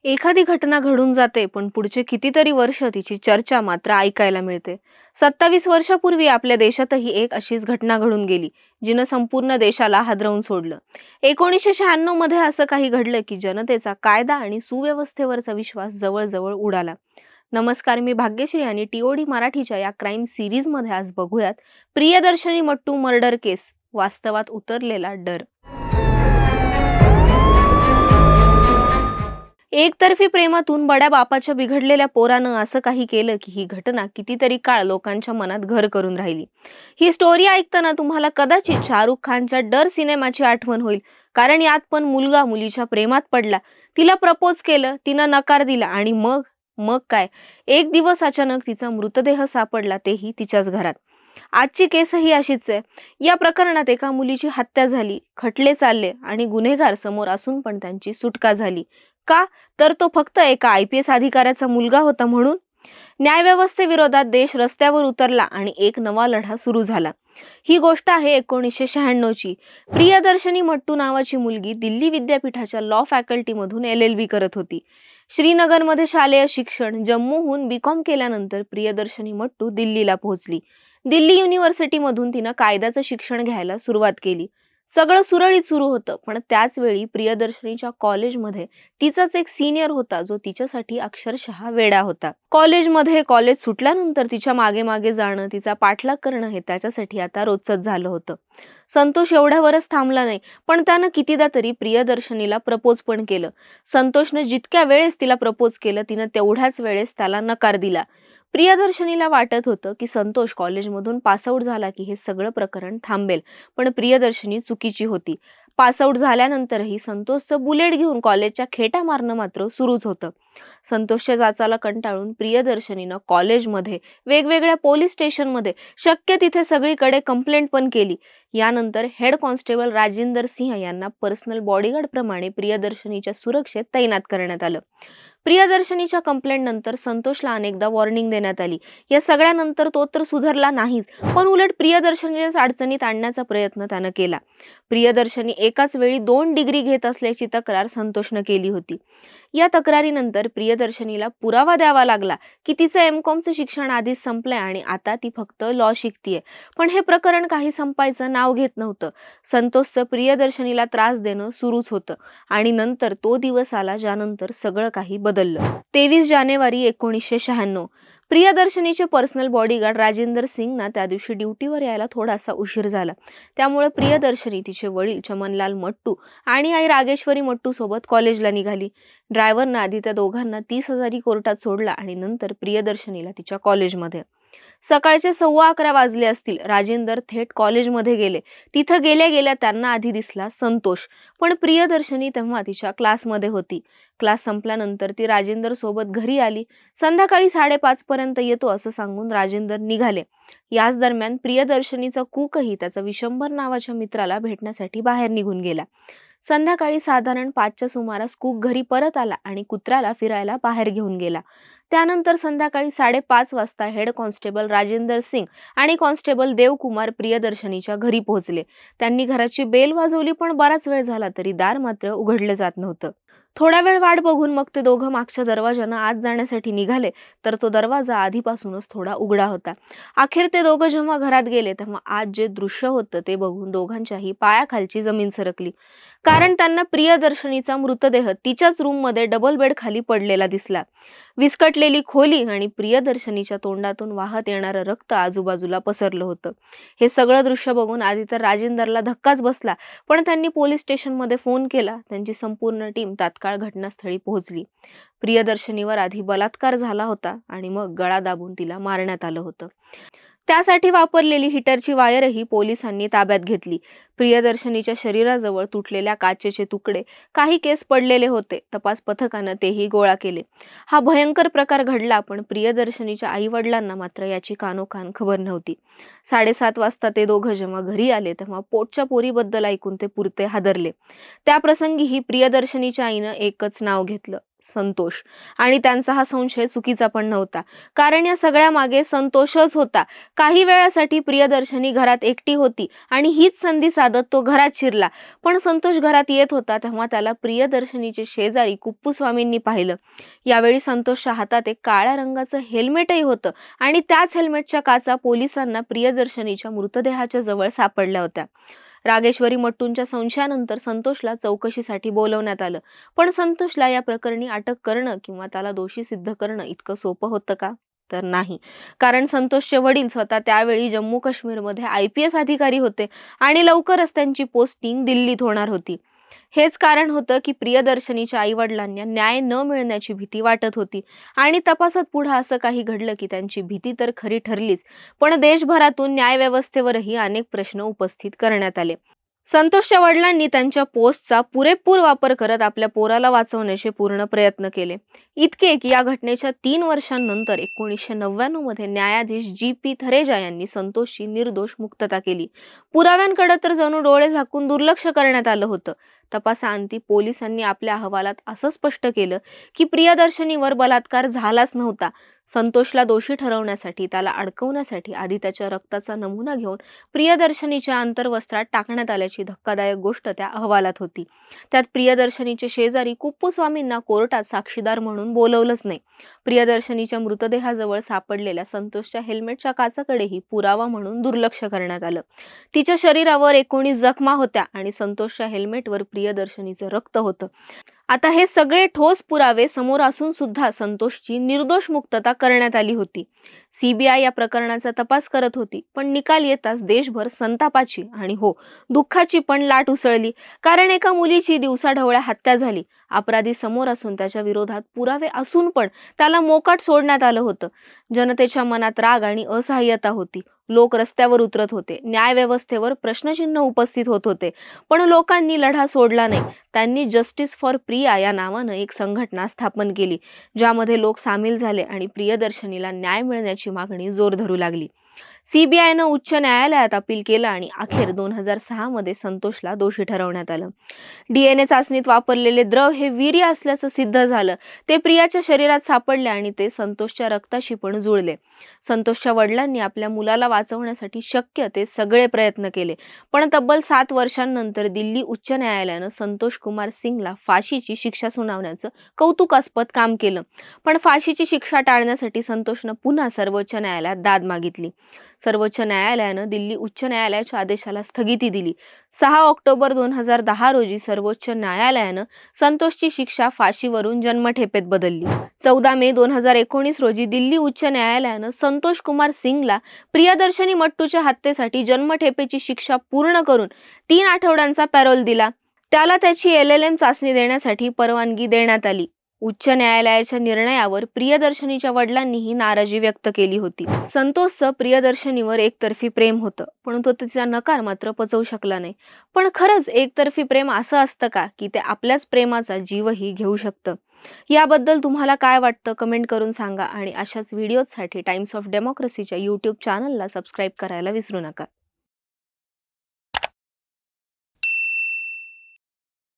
एखादी घटना घडून जाते पण पुढचे कितीतरी वर्ष तिची चर्चा मात्र ऐकायला मिळते. 27 वर्षापूर्वी आपल्या देशातही एक अशीच घटना घडून गेली, जिनं संपूर्ण देशाला हादरवून सोडलं. 1996 मध्ये असं काही घडलं की जनतेचा कायदा आणि सुव्यवस्थेवरचा विश्वास जवळजवळ उडाला. नमस्कार, मी भाग्यश्री आणि टीओडी मराठीच्या या क्राईम सिरीज मध्ये आज बघूयात प्रियदर्शनी मट्टू मर्डर केस, वास्तवात उतरलेला डर. एकतर्फी प्रेमातून बड्या बापाच्या बिघडलेल्या पोरानं असं काही केलं की ही घटना कितीतरी काळ लोकांच्या मनात घर करून राहिली. ही स्टोरी ऐकताना तुम्हाला कदाचित शाहरुख खानच्या डर सिनेमाची आठवण होईल, कारण यात पण मुलगा मुलीच्या प्रेमात पडला, तिला प्रपोज केलं, तिनं नकार दिला आणि मग मग काय, एक दिवस अचानक तिचा मृतदेह सापडला, तेही तिच्याच घरात. आजची केसही अशीच आहे. या प्रकरणात एका मुलीची हत्या झाली, खटले चालले आणि गुन्हेगार समोर असून पण त्यांची सुटका झाली. का? तर तो फक्त एका IPS अधिकाऱ्याचा मुलगा होता म्हणून. न्यायव्यवस्थेविरोधात देश रस्त्यावर उतरला आणि एक नवा लढा सुरू झाला. ही गोष्ट आहे 1996 ची. प्रियदर्शनी मट्टू नावाची मुलगी दिल्ली विद्यापीठाच्या लॉ फॅकल्टीमधून LLB करत होती. श्रीनगरमध्ये शालेय शिक्षण, जम्मूहून BCom केल्यानंतर प्रियदर्शनी मट्टू दिल्लीला पोहोचली. दिल्ली युनिव्हर्सिटीमधून तिनं कायद्याचं शिक्षण घ्यायला सुरुवात केली. सगळं सुरळीत सुरू होतं, पण त्याच वेळी प्रियदर्शनीच्या कॉलेजमध्ये तिचाच एक सिनियर होता, जो तिच्यासाठी अक्षरशः वेडा होता. कॉलेज सुटल्यानंतर तिच्या मागे मागे जाणं, तिचा पाठलाग करणं हे त्याच्यासाठी आता रोजचंच झालं होतं. संतोष एवढ्यावरच थांबला नाही, पण त्यानं कितीदा तरी प्रियदर्शनीला प्रपोज पण केलं. संतोषनं जितक्या वेळेस तिला प्रपोज केलं, तिनं तेवढ्याच वेळेस त्याला नकार दिला. प्रियदर्शनीला वाटत होतं की संतोष कॉलेजमधून पासआउट झाला की हे सगळं प्रकरण थांबेल, पण प्रियदर्शनी चुकीची होती. पासआउट झाल्यानंतरही संतोषचं बुलेट घेऊन कॉलेजच्या खेटा मारणं मात्र सुरूच होतं. संतोषच्या जाचाला कंटाळून प्रियदर्शनीनं कॉलेजमध्ये, वेगवेगळ्या पोलीस स्टेशनमध्ये, शक्य तिथे सगळीकडे कंप्लेंट पण केली. यानंतर हेड कॉन्स्टेबल राजिंदर सिंह यांना पर्सनल बॉडीगार्ड प्रमाणे प्रियदर्शनीच्या सुरक्षेत तैनात करण्यात आलं. प्रियदर्शनीच्या कंप्लेंट नंतर संतोषला अनेकदा वॉर्निंग देण्यात आली. या सगळ्यानंतर तो तर सुधारला नाहीच, पण उलट प्रियदर्शनीलाच अडचणीत आणण्याचा प्रयत्न त्यानं केला. प्रियदर्शनी एकाच वेळी 2 डिग्री घेत असल्याची तक्रार संतोषनं केली होती. या तक्रारीनंतर प्रियदर्शनीला पुरावा द्यावा लागला की तिचं MCOMचं शिक्षण आधीच संपलंय आणि आता ती फक्त लॉ शिकतीये. पण हे प्रकरण काही संपायचं नाव घेत नव्हतं. संतोषचं प्रियदर्शनीला त्रास देणं सुरूच होतं आणि नंतर तो दिवस आला ज्यानंतर सगळं काही बदललं. 23 जानेवारी 1996. प्रियदर्शनीचे पर्सनल बॉडीगार्ड राजिंदर सिंगना त्या दिवशी ड्युटीवर यायला थोडासा उशीर झाला. त्यामुळे प्रियदर्शनी, तिचे वडील चमनलाल मट्टू आणि आई रागेश्वरी मट्टू सोबत कॉलेजला निघाली. ड्रायव्हरनं आधी त्या दोघांना 30,000 कोर्टात सोडला आणि नंतर प्रियदर्शनीला तिच्या कॉलेजमध्ये. सकाळचे 11:15 वाजले असतील. राजेंदर थेट कॉलेजमध्ये गेले. तिथं गेल्या गेल्या त्यांना आधी दिसला संतोष, पण प्रियदर्शनी तेव्हा तिच्या क्लासमध्ये होती. क्लास संपल्यानंतर ती राजेंदर सोबत घरी आली. संध्याकाळी 5:30 पर्यंत येतो असं सांगून राजेंदर निघाले. याच दरम्यान प्रियदर्शनीचा कूकही त्याचा विशंभर नावाच्या मित्राला भेटण्यासाठी बाहेर निघून गेला. संध्याकाळी साधारण 5च्या सुमारास कूक घरी परत आला आणि कुत्र्याला फिरायला बाहेर घेऊन गेला. त्यानंतर संध्याकाळी 5:30 वाजता हेड कॉन्स्टेबल राजेंदर सिंग आणि कॉन्स्टेबल देवकुमार प्रियदर्शनीच्या घरी पोहोचले. त्यांनी घराची बेल वाजवली, पण बराच वेळ झाला तरी दार मात्र उघडलं जात नव्हतं. थोडा वेळ वाट बघून मग ते दोघं मागच्या दरवाजानं आत जाण्यासाठी निघाले, तर तो दरवाजा आधीपासूनच थोडा उघडा होता. अखेर ते दोघं जेव्हा घरात गेले तेव्हा आज जे दृश्य होतं ते बघून दोघांच्याही पायाखालची जमीन सरकली. कारण त्यांना प्रियदर्शनीचा मृतदेह तिच्याच रूममध्ये डबल बेड खाली पडलेला दिसला. विस्कटलेली खोली आणि प्रियदर्शनीच्या तोंडातून वाहत येणारं रक्त आजूबाजूला पसरलं होतं. हे सगळं दृश्य बघून आधी तर राजेंदरला धक्काच बसला, पण त्यांनी पोलीस स्टेशनमध्ये फोन केला. त्यांची संपूर्ण टीम तात्काळ घटनास्थळी पोहोचली. प्रियदर्शनीवर आधी बलात्कार झाला होता आणि मग गळा दाबून तिला मारण्यात आलं होतं. त्यासाठी वापरलेली हिटरची वायरही पोलिसांनी ताब्यात घेतली. प्रियदर्शनीच्या शरीराजवळ तुटलेल्या काचेचे तुकडे, काही केस पडलेले होते. तपास पथकानं तेही गोळा केले. हा भयंकर प्रकार घडला, पण प्रियदर्शनीच्या आई वडिलांना मात्र याची कानोकान खबर नव्हती. 7:30 वाजता ते दोघं जेव्हा घरी आले तेव्हा पोटच्या पोरीबद्दल ऐकून ते पुरते हादरले. त्या प्रसंगीही प्रियदर्शनीच्या आईनं एकच नाव घेतलं, संतोष. आणि त्यांचा हा संशय चुकीचा पण नव्हता, कारण या सगळ्या मागे संतोषच होता. काही वेळासाठी प्रियदर्शनी घरात एकटी होती आणि हीच संधी साधत तो घरात शिरला. पण संतोष घरात येत होता तेव्हा त्याला प्रियदर्शनीचे शेजारी कुप्पूस्वामींनी पाहिलं. यावेळी संतोषच्या हातात एक काळ्या रंगाचं हेल्मेटही होतं आणि त्याच हेल्मेटच्या काचा पोलिसांना प्रियदर्शनीच्या मृतदेहाच्या जवळ सापडल्या होत्या. रागेश्वरी मट्टूंच्या संशयानंतर संतोषला चौकशीसाठी बोलवण्यात आलं. पण संतोषला या प्रकरणी अटक करणं किंवा त्याला दोषी सिद्ध करणं इतकं सोपं होतं का? तर नाही. कारण संतोषचे वडील स्वतः त्यावेळी जम्मू काश्मीरमध्ये IPS अधिकारी होते आणि लवकरच त्यांची पोस्टिंग दिल्लीत होणार होती. हेच कारण होतं की प्रियदर्शनीच्या आई-वडिलांना न्याय न मिळण्याची भीती वाटत होती आणि तपासात पुढे असं काही घडलं की त्यांची भीती तर खरी ठरलीच, पण देशभरातून न्यायव्यवस्थेवरही अनेक प्रश्न उपस्थित करण्यात आले. संतोषच्या वडिलांनी त्यांच्या पोस्टचा पुरेपूर वापर करत आपल्या पोराला वाचवण्याचे पूर्ण प्रयत्न केले. इतके की या घटनेच्या 3 वर्षांनंतर 1999 मध्ये न्यायाधीश G.P. थरेजा यांनी संतोषची निर्दोष मुक्तता केली. पुराव्यांकडे तर जणू डोळे झाकून दुर्लक्ष करण्यात आलं होतं. तपासाअंती पोलिसांनी आपल्या अहवालात असं स्पष्ट केलं की प्रियदर्शनीवर बलात्कार झालाच नव्हता. संतोषला दोषी ठरवण्यासाठी, त्याला अडकवण्यासाठी आधी त्याच्या रक्ताचा नमुना घेऊन प्रियदर्शनीच्या अंतर्वस्त्रात टाकण्यात आल्याची धक्कादायक गोष्ट त्या अहवालात होती. त्यात प्रियदर्शनीचे शेजारी कुप्पूस्वामींना कोर्टात साक्षीदार म्हणून बोलवलंच नाही. प्रियदर्शनीच्या मृतदेहाजवळ सापडलेल्या संतोषच्या हेल्मेटच्या काचाकडेही पुरावा म्हणून दुर्लक्ष करण्यात आलं. तिच्या शरीरावर 19 जखमा होत्या आणि संतोषच्या हेल्मेटवर प्रियदर्शनीचं रक्त होतं. आता हे सगळे ठोस पुरावे समोर असून सुद्धा संतोषची निर्दोष मुक्तता करण्यात आली होती. CBI या प्रकरणाचा तपास करत होती, पण निकाल येताच देशभर संतापाची आणि दुःखाची पण लाट उसळली. कारण एका मुलीची दिवसाढवळ्या हत्या झाली. अपराधी समोर असून त्याच्या विरोधात पुरावे असून पण त्याला मोकाट सोडण्यात आलं होतं. जनतेच्या मनात राग आणि असहाय्यता होती. लोक रस्त्यावर उतरत होते. न्यायव्यवस्थेवर प्रश्नचिन्ह उपस्थित होत होते. पण लोकांनी लढा सोडला नाही. त्यांनी जस्टिस फॉर प्रिया या नावानं एक संघटना स्थापन केली, ज्यामध्ये लोक सामील झाले आणि प्रियदर्शनीला न्याय मिळण्याची मागणी जोर धरू लागली. CBIनं उच्च न्यायालयात अपील केलं आणि अखेर 2006 मध्ये संतोषला दोषी ठरवण्यात आलं. DNA चाचणीत वापरलेले द्रव हे वीर्य असल्याचं सिद्ध झालं. ते प्रियाच्या शरीरात सापडले आणि ते संतोषच्या रक्ताशी पण जुळले. संतोषच्या वडिलांनी आपल्या मुलाला वाचवण्यासाठी शक्य ते सगळे प्रयत्न केले, पण तब्बल 7 वर्षांनंतर दिल्ली उच्च न्यायालयानं संतोष कुमार सिंगला फाशीची शिक्षा सुनावण्याचं कौतुकास्पद काम केलं. पण फाशीची शिक्षा टाळण्यासाठी संतोषनं पुन्हा सर्वोच्च न्यायालयात दाद मागितली. सर्वोच्च न्यायालयानं दिल्ली उच्च न्यायालयाच्या आदेशाला स्थगिती दिली. 6 ऑक्टोबर 2010 रोजी सर्वोच्च न्यायालयानं संतोषची शिक्षा फाशीवरून जन्मठेपेत बदलली. 14 मे 2019 रोजी दिल्ली उच्च न्यायालयानं संतोष कुमार सिंगला प्रियदर्शनी मट्टूच्या हत्येसाठी जन्मठेपेची शिक्षा पूर्ण करून 3 आठवड्यांचा पॅरोल दिला. त्याला त्याची LLM चाचणी देण्यासाठी परवानगी देण्यात आली. उच्च न्यायालयाच्या निर्णयावर प्रियदर्शनीच्या वडिलांनीही नाराजी व्यक्त केली होती. संतोषचं प्रियदर्शनीवर एकतर्फी प्रेम होतं, पण तो तिचा नकार मात्र पचवू शकला नाही. पण खरंच एकतर्फी प्रेम असं असतं का की ते आपल्याच प्रेमाचा जीवही घेऊ शकतं? याबद्दल तुम्हाला काय वाटतं कमेंट करून सांगा आणि अशाच व्हिडिओसाठी टाइम्स ऑफ डेमोक्रेसीच्या YouTube चॅनलला सबस्क्राईब करायला विसरू नका.